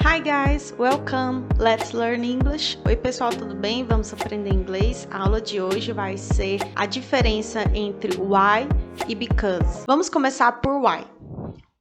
Hi guys, welcome. Let's learn English. Oi pessoal, tudo bem? Vamos aprender inglês. A aula de hoje vai ser a diferença entre why e because. Vamos começar por why.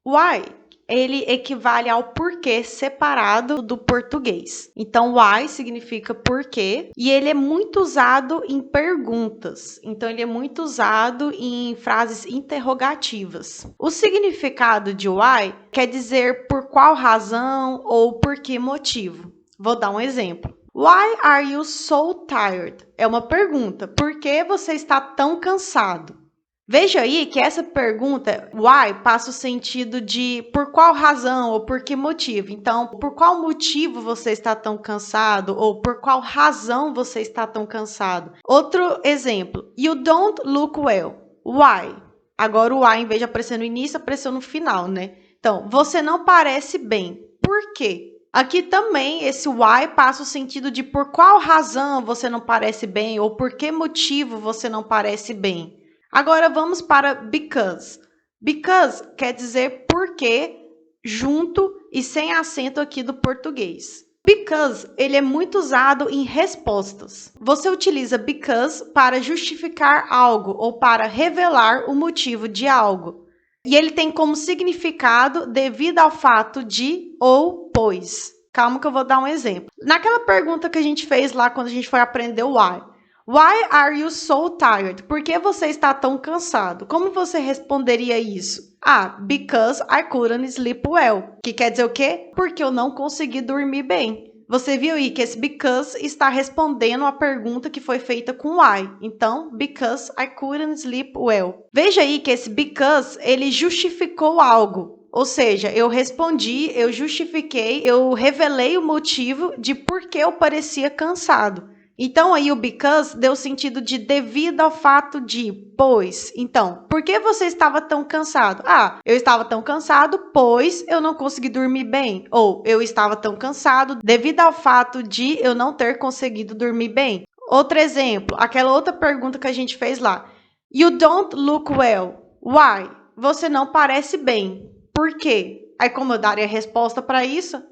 Why, ele equivale ao porquê separado do português. Então, why significa porquê e ele é muito usado em perguntas. Então, ele é muito usado em frases interrogativas. O significado de why quer dizer por qual razão ou por que motivo. Vou dar um exemplo. Why are you so tired? É uma pergunta. Por que você está tão cansado? Veja aí que essa pergunta, why, passa o sentido de por qual razão ou por que motivo. Então, por qual motivo você está tão cansado ou por qual razão você está tão cansado. Outro exemplo, you don't look well. Why? Agora o why, em vez de aparecer no início, apareceu no final, né? Então, você não parece bem. Por quê? Aqui também, esse why passa o sentido de por qual razão você não parece bem ou por que motivo você não parece bem. Agora vamos para because. Because quer dizer porque, junto e sem acento aqui do português. Because, ele é muito usado em respostas. Você utiliza because para justificar algo ou para revelar o motivo de algo. E ele tem como significado devido ao fato de ou pois. Calma que eu vou dar um exemplo. Naquela pergunta que a gente fez lá quando a gente foi aprender o why. Why are you so tired? Por que você está tão cansado? Como você responderia isso? Because I couldn't sleep well. Que quer dizer o quê? Porque eu não consegui dormir bem. Você viu aí que esse because está respondendo a pergunta que foi feita com why. Então, because I couldn't sleep well. Veja aí que esse because, ele justificou algo. Ou seja, eu respondi, eu justifiquei, eu revelei o motivo de por que eu parecia cansado. Então, aí o because deu sentido de devido ao fato de, pois. Então, por que você estava tão cansado? Eu estava tão cansado, pois eu não consegui dormir bem. Ou, eu estava tão cansado devido ao fato de eu não ter conseguido dormir bem. Outro exemplo, aquela outra pergunta que a gente fez lá. You don't look well. Why? Você não parece bem. Por quê? Aí, como eu daria a resposta para isso?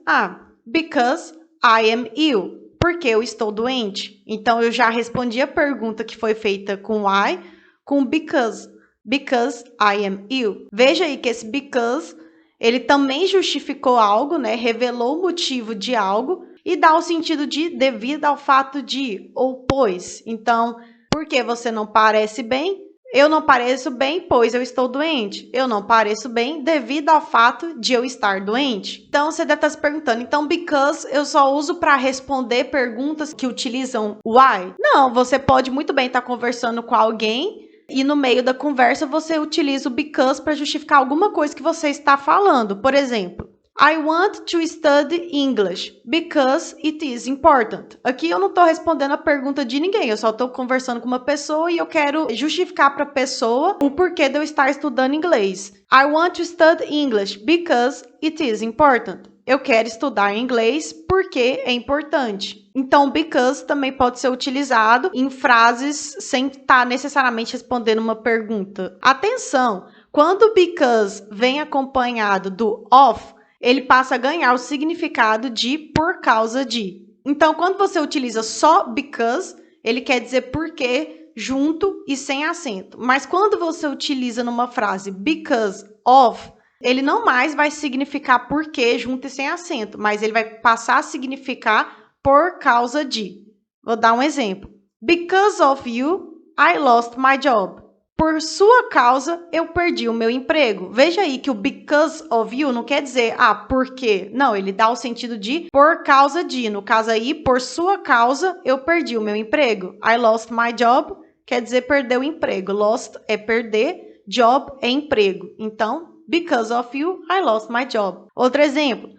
Because I am ill. Porque eu estou doente. Então, eu já respondi a pergunta que foi feita com why, com because. Because I am ill. Veja aí que esse because, ele também justificou algo, né? Revelou o motivo de algo e dá o sentido de devido ao fato de ou pois. Então, porque você não parece bem? Eu não pareço bem, pois eu estou doente. Eu não pareço bem devido ao fato de eu estar doente. Então, você deve estar se perguntando, então, because eu só uso para responder perguntas que utilizam why? Não, você pode muito bem estar conversando com alguém e no meio da conversa você utiliza o because para justificar alguma coisa que você está falando. Por exemplo, I want to study English because it is important. Aqui eu não estou respondendo a pergunta de ninguém, eu só estou conversando com uma pessoa e eu quero justificar para a pessoa o porquê de eu estar estudando inglês. I want to study English because it is important. Eu quero estudar inglês porque é importante. Então, because também pode ser utilizado em frases sem estar necessariamente respondendo uma pergunta. Atenção! Quando because vem acompanhado do of, ele passa a ganhar o significado de por causa de. Então, quando você utiliza só because, ele quer dizer porque junto e sem acento. Mas quando você utiliza numa frase because of, ele não mais vai significar porque junto e sem acento, mas ele vai passar a significar por causa de. Vou dar um exemplo. Because of you, I lost my job. Por sua causa, eu perdi o meu emprego. Veja aí que o because of you não quer dizer, por quê? Não, ele dá o sentido de por causa de. No caso aí, por sua causa, eu perdi o meu emprego. I lost my job quer dizer perder o emprego. Lost é perder, job é emprego. Então, because of you, I lost my job. Outro exemplo.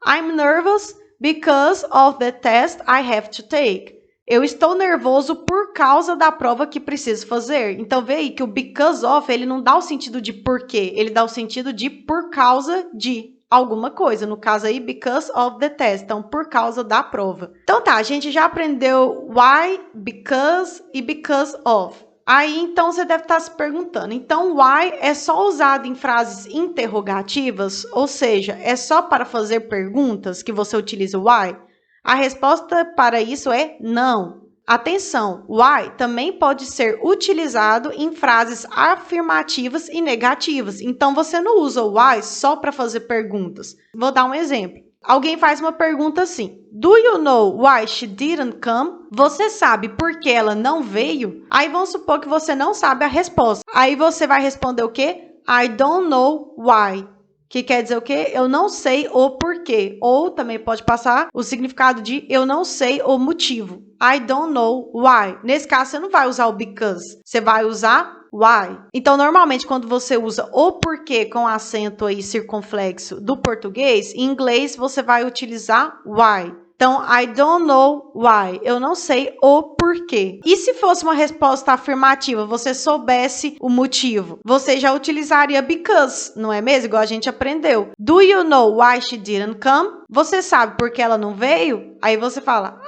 I'm nervous because of the test I have to take. Eu estou nervoso por causa da prova que preciso fazer. Então, vê aí que o because of, ele não dá o sentido de porquê, ele dá o sentido de por causa de alguma coisa. No caso aí, because of the test. Então, por causa da prova. Então, tá, a gente já aprendeu why, because e because of. Aí, então, você deve estar se perguntando, então, why é só usado em frases interrogativas? Ou seja, é só para fazer perguntas que você utiliza o why? A resposta para isso é não. Atenção, why também pode ser utilizado em frases afirmativas e negativas. Então, você não usa o why só para fazer perguntas. Vou dar um exemplo. Alguém faz uma pergunta assim: Do you know why she didn't come? Você sabe por que ela não veio? Aí vamos supor que você não sabe a resposta. Aí você vai responder o quê? I don't know why. Que quer dizer o quê? Eu não sei o porquê. Ou também pode passar o significado de eu não sei o motivo. I don't know why. Nesse caso, você não vai usar o because. Você vai usar why. Então, normalmente, quando você usa o porquê com acento aí circunflexo do português, em inglês você vai utilizar why. Então, I don't know why. Eu não sei o porquê. E se fosse uma resposta afirmativa, você soubesse o motivo, você já utilizaria because, não é mesmo? Igual a gente aprendeu. Do you know why she didn't come? Você sabe por que ela não veio? Aí você fala,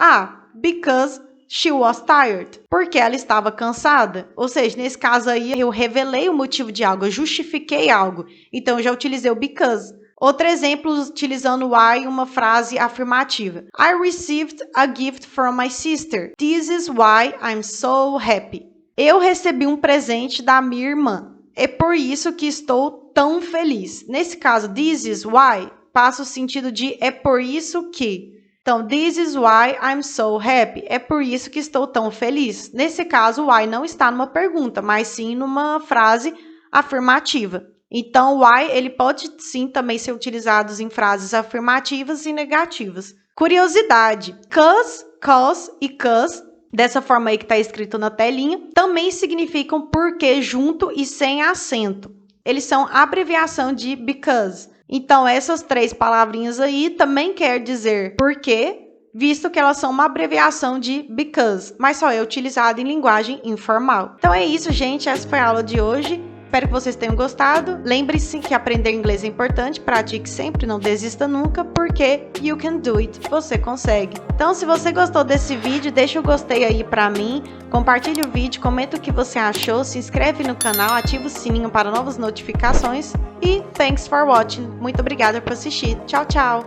because she was tired. Porque ela estava cansada. Ou seja, nesse caso aí, eu revelei o motivo de algo, eu justifiquei algo. Então, eu já utilizei o because. Outro exemplo, utilizando why, uma frase afirmativa. I received a gift from my sister. This is why I'm so happy. Eu recebi um presente da minha irmã. É por isso que estou tão feliz. Nesse caso, this is why, passa o sentido de é por isso que. Então, this is why I'm so happy. É por isso que estou tão feliz. Nesse caso, why não está numa pergunta, mas sim numa frase afirmativa. Então, why, ele pode sim também ser utilizado em frases afirmativas e negativas. Curiosidade, cause e cause, dessa forma aí que está escrito na telinha, também significam porque junto e sem acento. Eles são abreviação de because. Então, essas três palavrinhas aí também quer dizer porque, visto que elas são uma abreviação de because, mas só é utilizado em linguagem informal. Então é isso, gente. Essa foi a aula de hoje. Espero que vocês tenham gostado. Lembre-se que aprender inglês é importante. Pratique sempre, não desista nunca, porque you can do it. Você consegue. Então, se você gostou desse vídeo, deixa o gostei aí pra mim. Compartilhe o vídeo, comenta o que você achou, se inscreve no canal, ativa o sininho para novas notificações. E thanks for watching. Muito obrigada por assistir. Tchau, tchau!